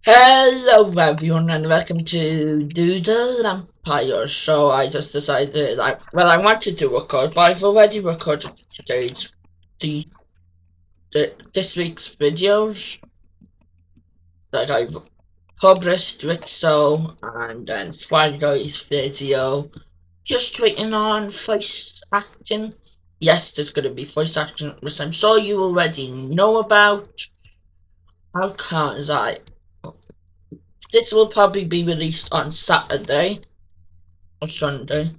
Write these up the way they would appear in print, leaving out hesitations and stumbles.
Hello everyone and welcome to Doodle Empires. So I just decided I wanted to record, but I've already recorded the, this week's videos that I've published with and then Friday's video. Just waiting on voice acting. Yes, there's gonna be voice acting, which I'm sure you already know about. How can't I? This will probably be released on Saturday or Sunday.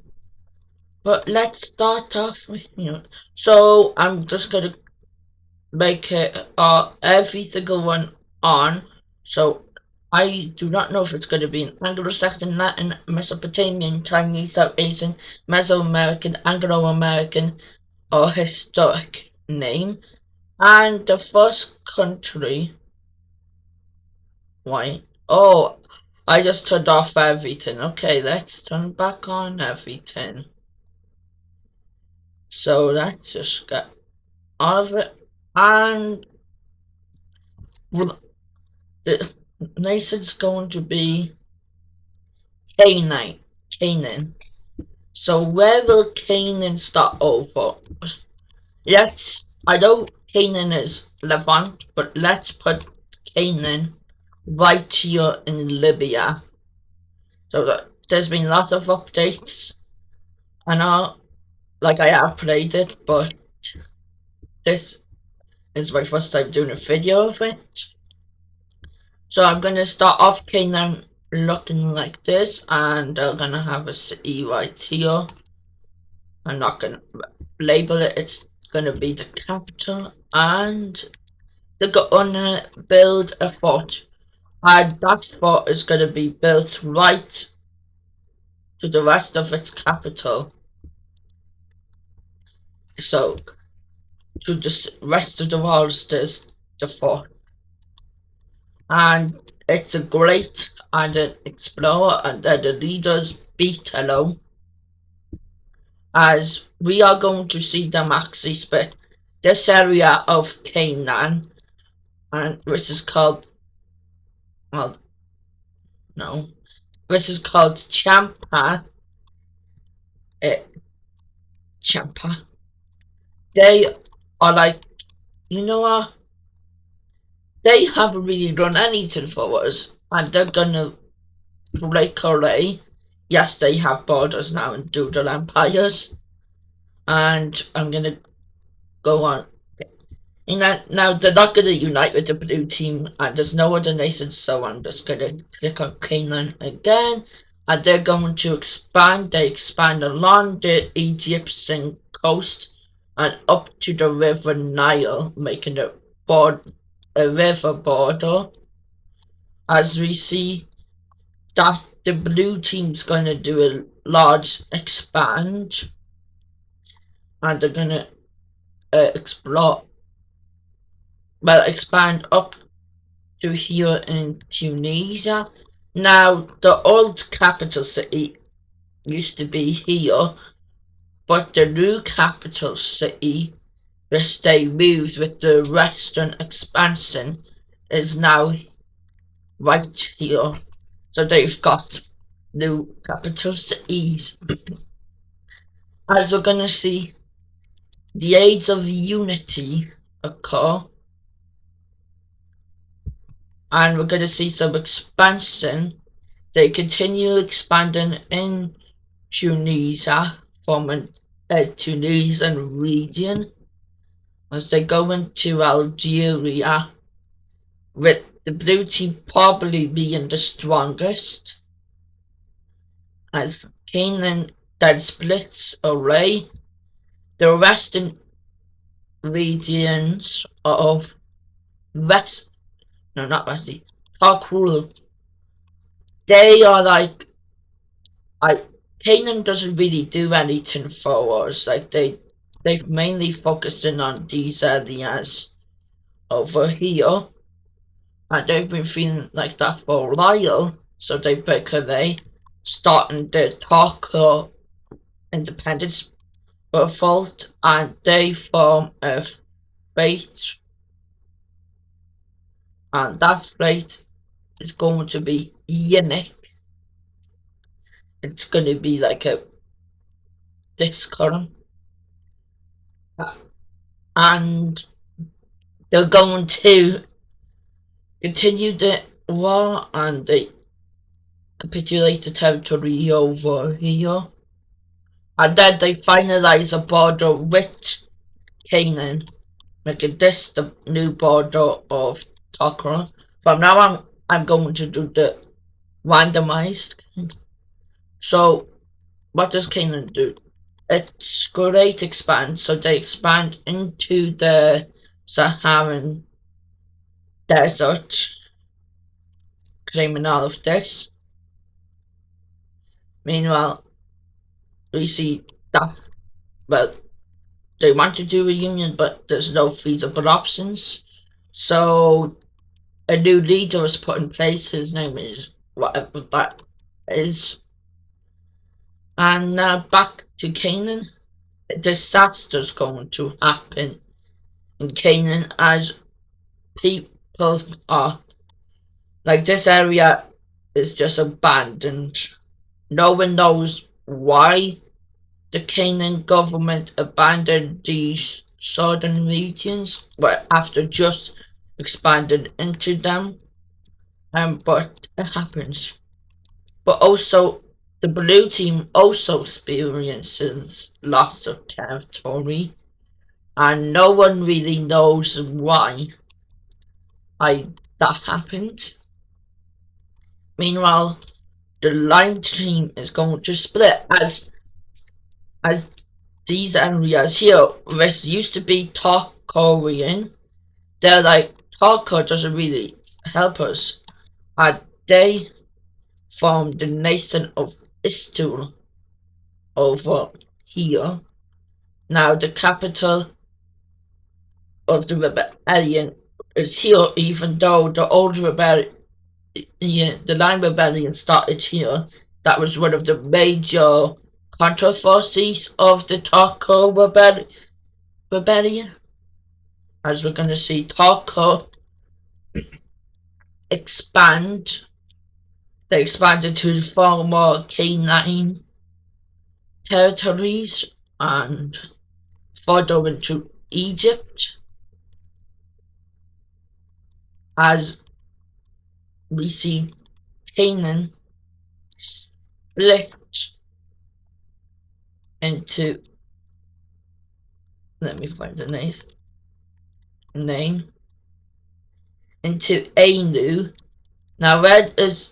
But let's start off with, so I'm just gonna make it every single one on. So I do not know if it's gonna be an Anglo-Saxon, Latin, Mesopotamian, Chinese, South Asian, Mesoamerican, Anglo-American, or historic name. And the first country, why? Oh, I just turned off everything. Okay, let's turn back on everything. So let's just get all of it. And the nation's going to be Canaan. Canaan. So where will Canaan start over? Yes, I know Canaan is Levant, but let's put Canaan right here in Libya. So there's been lots of updates. I know, like I have played it, but this is my first time doing a video of it. So I'm gonna start off Canaan looking like this, and I'm gonna have a city right here. I'm not gonna label it, it's gonna be the capital, and they're gonna build a fort. And that fort is gonna be built right to the rest of its capital. So to the rest of the walls there's the fort. And it's a great and an explorer and the leaders beat alone, as we are going to see them actually split this area of Canaan, and this is called, well, no, this is called Champa. Champa. They are like, you know what? They haven't really done anything for us, and they're gonna break away. Yes, they have borders now in Doodle Empires, and I'm gonna go on. And now they're not gonna unite with the blue team, and there's no other nations, so I'm just gonna click on Canaan again, and they're going to expand. They expand along the Egyptian coast and up to the river Nile, making a river border. As we see that the blue team's gonna do a large expand, and they're gonna expand up to here in Tunisia. Now, the old capital city used to be here, but the new capital city, which they moved with the western expansion, is now right here. So they've got new capital cities. As we're gonna see, the age of unity occur, and we're going to see some expansion. They continue expanding in Tunisia, forming a Tunisian region, as they go into Algeria, with the blue team probably being the strongest, as Canaan then splits away. The western regions of not Wesley, Tarkrul, they are like, Canaan doesn't really do anything for us. Like they've mainly focusing on these areas over here, and they've been feeling like that for a while. So they break away, starting the Tarkor independence revolt, and they form a fate, and that fate is going to be unique. It's going to be like a this column, and they're going to continue the war, and they capitulate the territory over here, and then they finalize a border with Canaan, making this the new border of Tokra. From now on, I'm going to do the randomized. So, what does Canaan do? It's great expand, so they expand into the Saharan desert, claiming all of this. Meanwhile, we see that, well, they want to do a union, but there's no feasible options. So a new leader is put in place. His name is whatever that is. And now back to Canaan. A disaster's going to happen in Canaan as people are like, this area is just abandoned. No one knows why the Canaan government abandoned these southern regions, but after just expanded into them. But it happens. But also, the blue team also experiences loss of territory, and no one really knows why that happened. Meanwhile, the lime team is going to split as these areas here, which used to be Korean, they're like, Talco doesn't really help us. And they formed the nation of Istul over here. Now the capital of the rebellion is here, even though the old rebellion, the Line Rebellion started here. That was one of the major controversies of the Talco rebellion. As we're going to see, Talco expand. They expanded to the former K9 territories and further into Egypt, as we see Canaan split into, let me find the name, into Anu. Now red is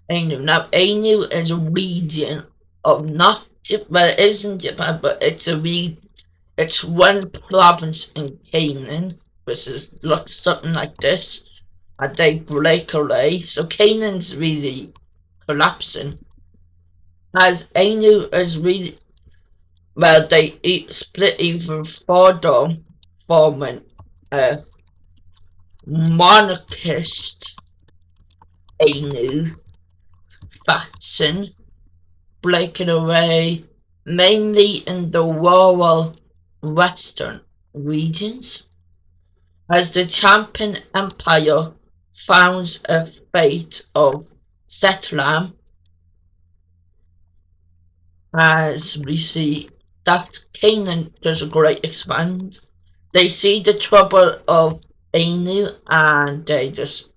Anu. Now Anu is a region of not Japan, well, it isn't Japan, but it's a it's one province in Canaan, which looks something like this, and they break away. So Canaan's really collapsing, as Anu is really, well, they split even further, forming a monarchist Anu faction, breaking away mainly in the rural western regions, as the Champion Empire founds a fate of Setlam, as we see that Canaan does a great expand. They see the trouble of Anu and they just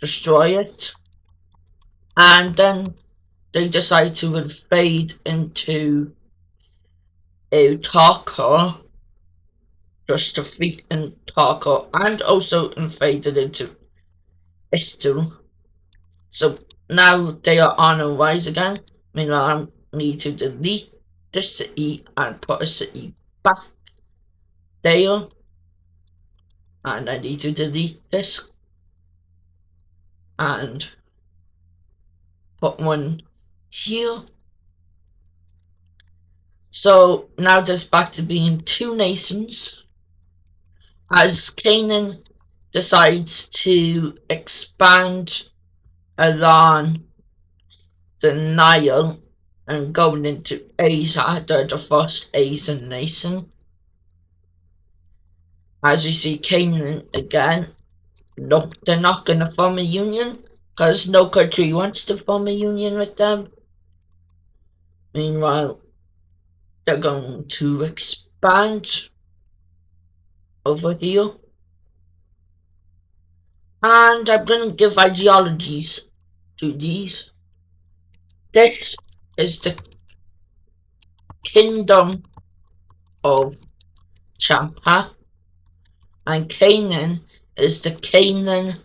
destroy it, and then they decide to invade into Tarkor, just defeat in Tarkor, and also invaded into Istul. So now they are on a rise again. Meanwhile, I need to delete this city and put a city back there. And I need to delete this and put one here. So now there's back to being two nations, as Canaan decides to expand along the Nile and going into Asia. They're the first Asian nation. As you see, Canaan again, look, they're not going to form a union. because no country wants to form a union with them. Meanwhile, they're going to expand over here. And I'm going to give ideologies to these. This is the kingdom of Champa, and Canaan is the Canaan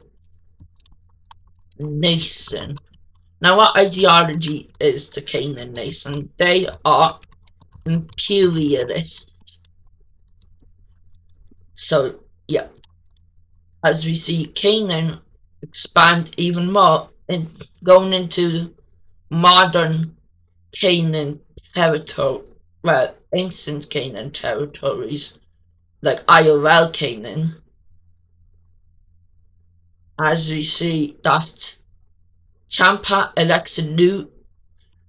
nation. Now, what ideology is the Canaan nation? They are imperialist. So, yeah, as we see Canaan expand even more in going into modern Canaan territory, well, ancient Canaan territories, like IRL Canaan, as we see that Champa elects a new,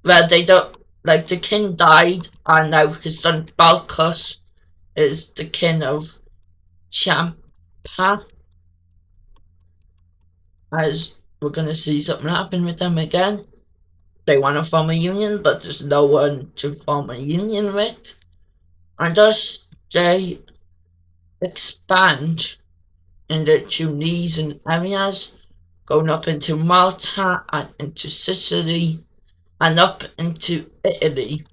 well, they don't, like the king died, and now his son Balkos is the king of Champa, as we're gonna see something happen with them again. They want to form a union, but there's no one to form a union with, and thus they expand in the Tunisian areas, going up into Malta and into Sicily and up into Italy,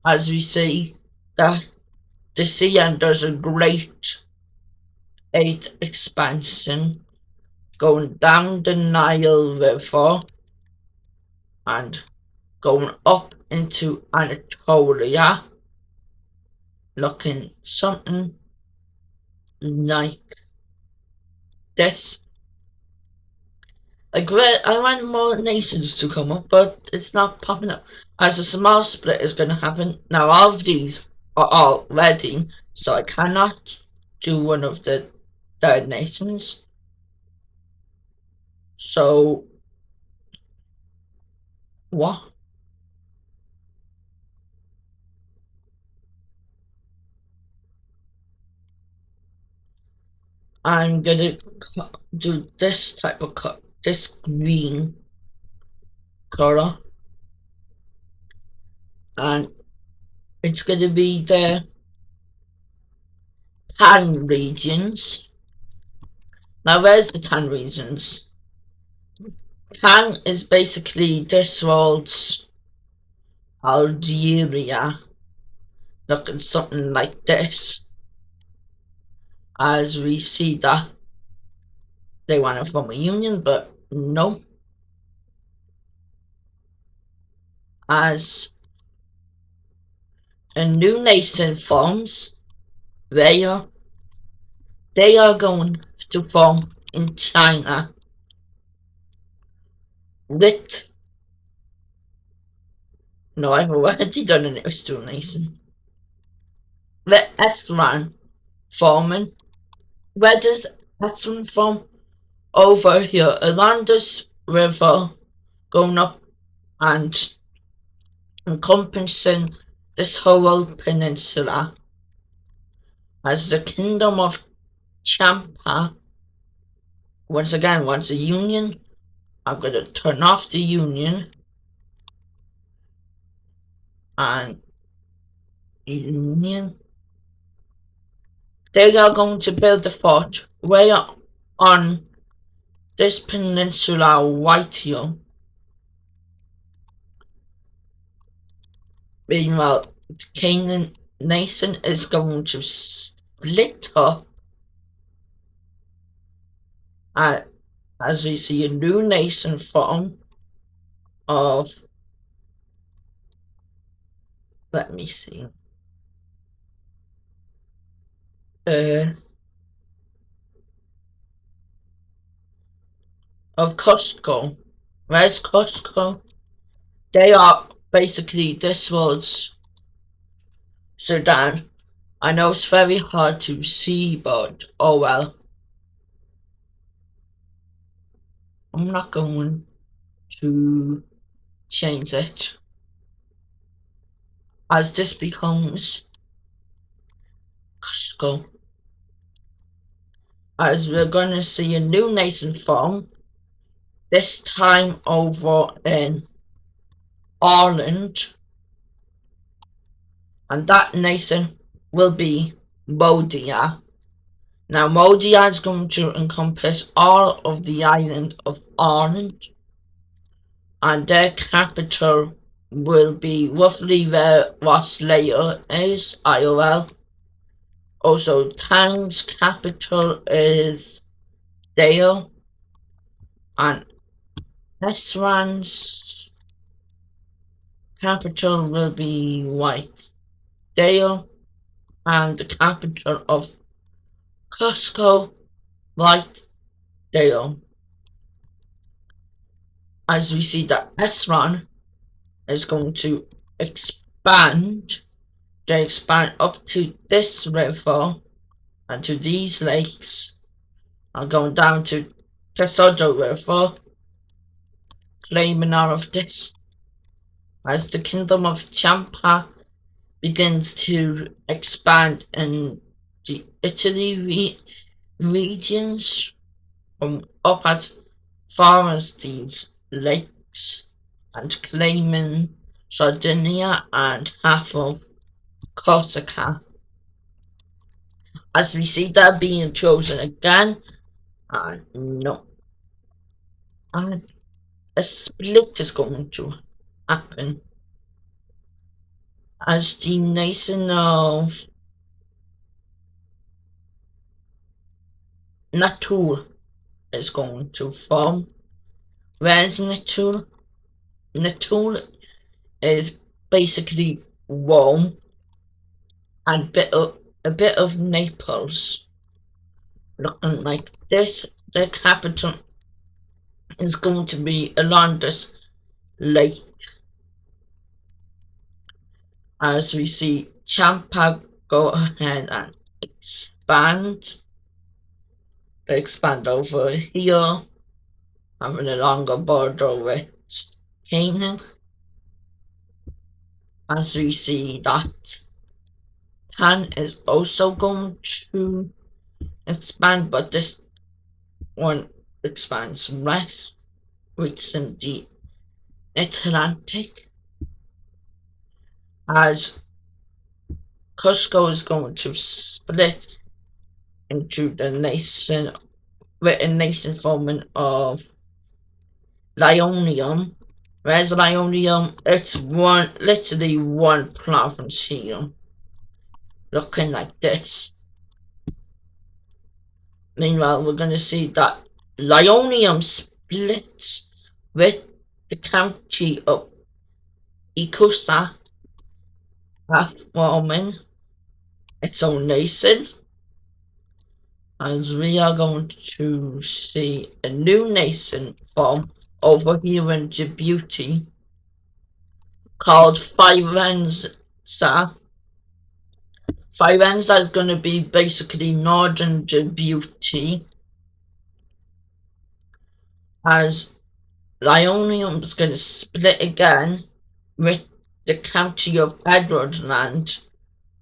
as we see that the sea does a great expansion going down the Nile River and going up into Anatolia, looking something like this. Like, I want more nations to come up, but it's not popping up. As a small split is going to happen. Now, all of these are all ready, so I cannot do one of the third nations. So, what? I'm gonna do this type of cut, this green color, and it's gonna be the tan regions. Now, where's the tan regions? Tan is basically this world's Algeria, looking something like this, as we see that they want to form a union, but no. As a new nation forms, they are going to form in China with, no, I've already done an explanation. The Esran forming. Where does Esran form? Over here, along this river, going up and encompassing this whole peninsula, as the kingdom of Champa once again wants a union. I'm going to turn off the union and union. They are going to build a fort way on this peninsula right here. Meanwhile, the Canaan nation is going to split up as we see a new nation form of, let me see, of Cusco. Where's Cusco? They are basically this world's Sudan. I know it's very hard to see, but oh well. I'm not going to change it, as this becomes Cusco. As we're going to see a new nation form this time over in Ireland, and that nation will be Modia. Now, Modia is going to encompass all of the island of Ireland, and their capital will be roughly where Rosslare is, IOL. Also, Tang's capital is Dale, and Esran's capital will be Whitedale, and the capital of Cusco, Whitedale. As we see that Esran is going to expand, they expand up to this river and to these lakes, and going down to Tesodo River, claiming all of this. As the Kingdom of Champa begins to expand in the Italy regions from up as far as these lakes, and claiming Sardinia and half of Corsica. As we see that being chosen again, and no, and a split is going to happen as the nation of Natur is going to form. Where's Natur? Natur is basically Rome and a bit of Naples. Looking like this, the capital is going to be along this lake. As we see Champa go ahead and expand. They expand over here, having a longer border with Canaan. As we see that Tan is also going to expand, but this one expands west, reaching the Atlantic. As Cusco is going to split into the nation, with a nation forming of Lionium. Whereas Lionium, it's literally one province here, looking like this. Meanwhile, we're going to see that Lionium splits with the county of Ikusa, forming its own nation. As we are going to see a new nation form over here in Djibouti called Firenze. Firenze is going to be basically northern Djibouti, as Lionium is going to split again with the county of Edwardland,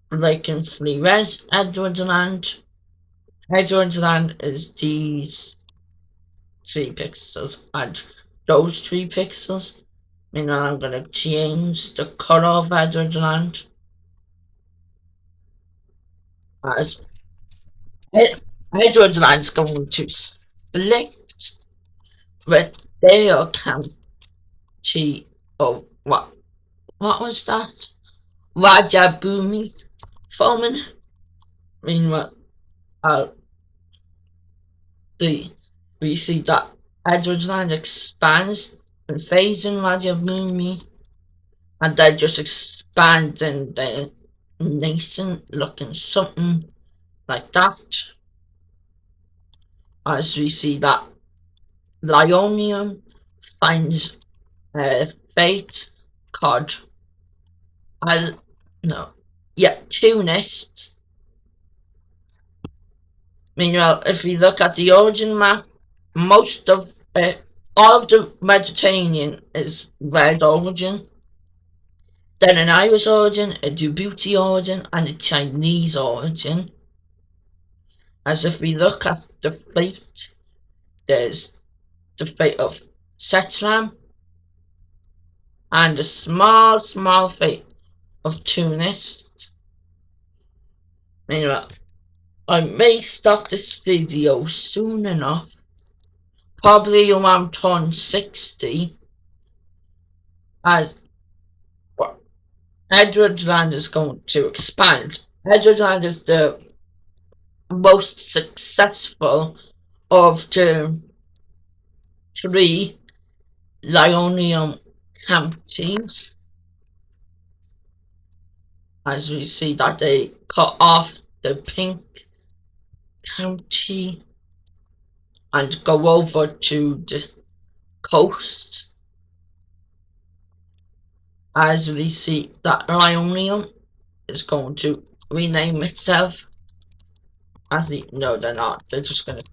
breaking free. Where's Edwardland? Edwardland is these 3 pixels and those 3 pixels. Meanwhile, I'm going to change the color of Edwardland as Edwardland is going to split with their county of what was that? Rajabumi forming. Meanwhile, we see that Edwardland expands and fades in Rajabumi, and they're just expanding the nation, looking something like that. As we see that Lionium finds fate called Tunis. Meanwhile, if we look at the origin map, most of all of the Mediterranean is red origin, then an Irish origin, a Djibouti origin, and a Chinese origin. As if we look at the fate, there's the fate of Setlam, and a small fleet of Tunis. Anyway, I may stop this video soon enough, probably around turn 60, as Edward Land is going to expand. Edward Land is the most successful of the 3 Lionium counties, as we see that they cut off the pink county and go over to the coast, as we see that Lionium is going to rename itself. No, they're not. They're just going to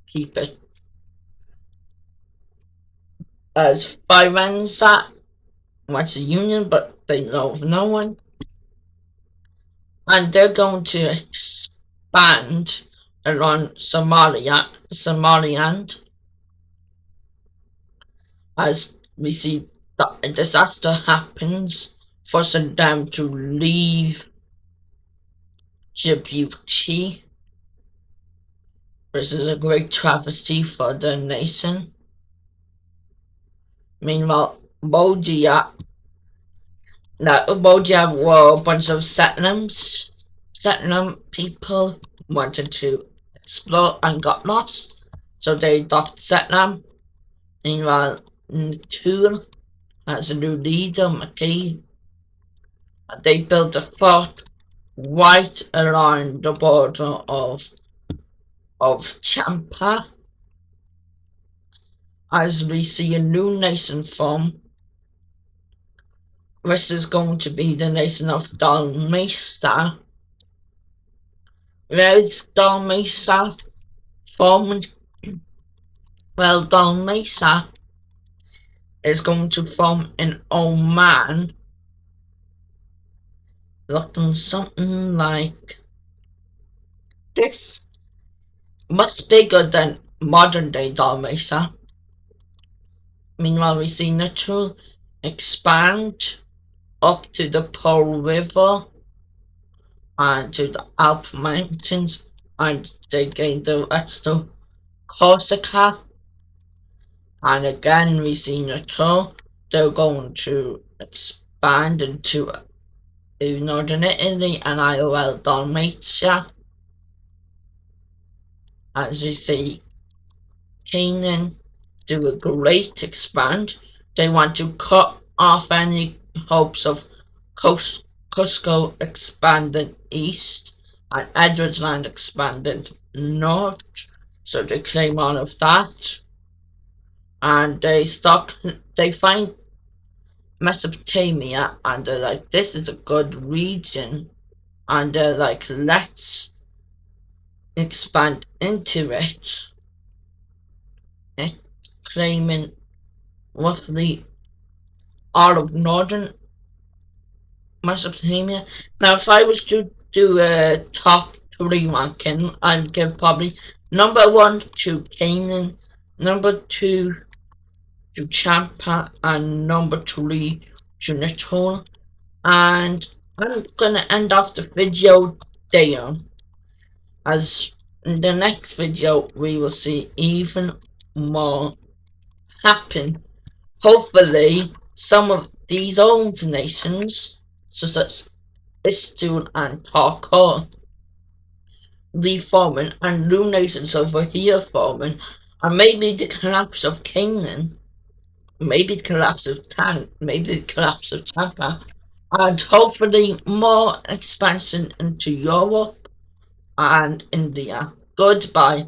keep it as Firenze, what's the Union, but they know of no one. And they're going to expand around Somaliland, as we see that a disaster happens, forcing them to leave Djibouti. This is a great travesty for the nation. Meanwhile, Bodia were a bunch of Settlement people wanted to explore and got lost, so they adopted Settlement. Meanwhile, Tool has a new leader, McKay. They built a fort right along the border of Champa, as we see a new nation form. This is going to be the nation of Dalmatia. Where is Dalmatia formed? Well, Dalmatia is going to form in Oman, looking something like this. Much bigger than modern day Dalmatia. Meanwhile, we see Natal expand up to the Pole River and to the Alp Mountains, and they gain the rest of Corsica. And again, we see Natal, they're going to expand into northern Italy and IOL Dalmatia. As we see Canaan do a great expand. They want to cut off any hopes of Cusco expanding east and Edward's Land expanding north, so they claim all of that. And they find Mesopotamia, and they're like, this is a good region, and they're like, let's expand into it, claiming roughly all of northern Mesopotamia. Now, if I was to do a top 3 ranking, I'd give probably number 1 to Canaan, number 2 to Champa, and number 3 to Natal. And I'm gonna end off the video there, as in the next video we will see even more happen. Hopefully, some of these old nations, such as Istul and Tarkor, reforming, and new nations over here forming, and maybe the collapse of Canaan, maybe the collapse of Tan, maybe the collapse of Tampa, and hopefully more expansion into Europe and India. Goodbye.